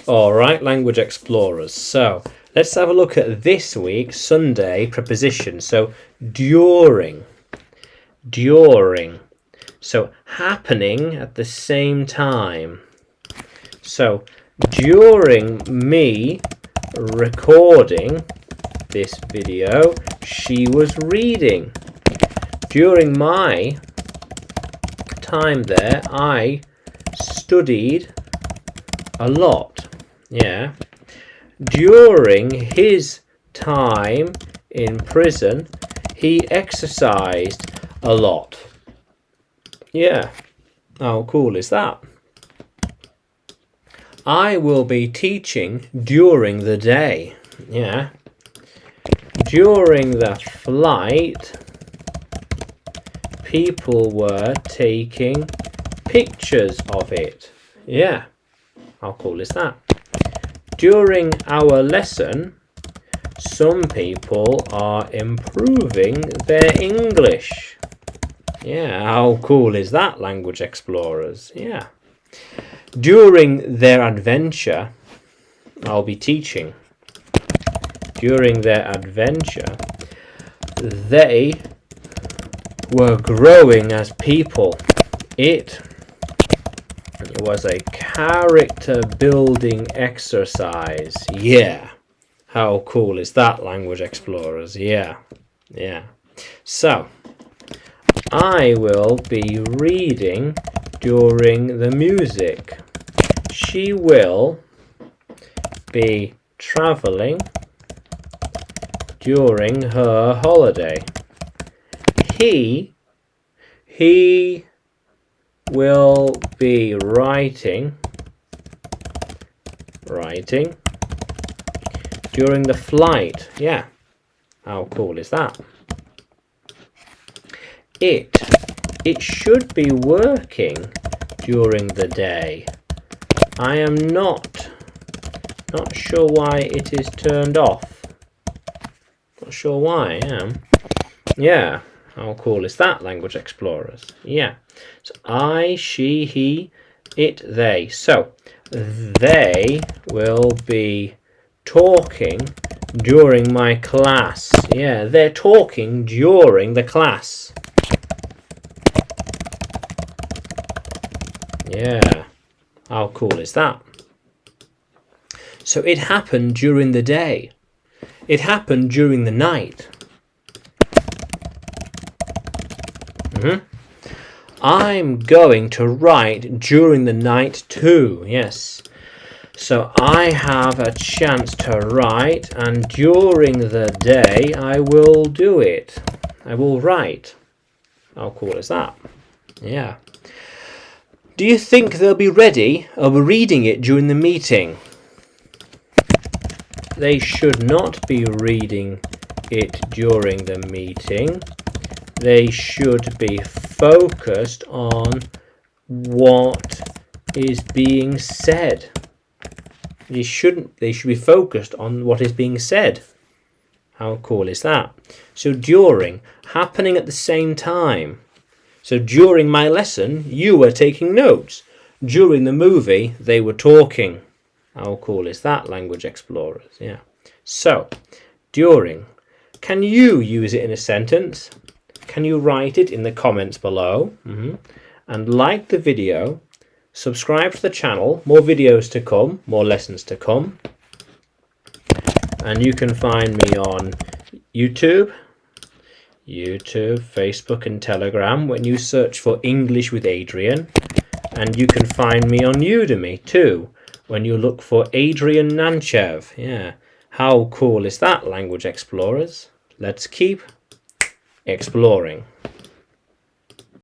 All right, language explorers. So let's have a look at this week's Sunday preposition. So during. So happening at the same time. So during me recording this video, she was reading. During my time there, I studied a lot. Yeah. During his time in prison, he exercised a lot. Yeah. How cool is that? I will be teaching during the day. Yeah. During the flight, people were taking pictures of it. Yeah. How cool is that? During our lesson, some people are improving their English. Yeah, how cool is that, language explorers? Yeah. During their adventure, I'll be teaching. During their adventure, they were growing as people. It was a character building exercise. Yeah. How cool is that, language explorers? Yeah. So, I will be reading during the music. She will be traveling during her holiday. He will be writing during the flight. Yeah. How cool is that? It should be working during the day. I am not sure why it is turned off. Not sure why I am. Yeah. How cool is that, language explorers? Yeah. So I, she, he, it, they. So they will be talking during my class. Yeah, they're talking during the class. Yeah. How cool is that? So it happened during the day. It happened during the night. I'm going to write during the night too. Yes. So I have a chance to write, and during the day I will do it. I will write. How cool is that? Yeah. Do you think they'll be ready or reading it during the meeting? They should not be reading it during the meeting. They should be focused on what is being said. They should be focused on what is being said. How cool is that? So during, happening at the same time. So during my lesson, you were taking notes. During the movie, they were talking. How cool is that, language explorers? Yeah. So, during. Can you use it in a sentence? Can you write it in the comments below? And like the video, subscribe to the channel, more videos to come, more lessons to come. And you can find me on YouTube, Facebook and Telegram when you search for English with Adrian. And you can find me on Udemy too when you look for Adrian Nanchev. Yeah, how cool is that, language explorers? Let's keep exploring.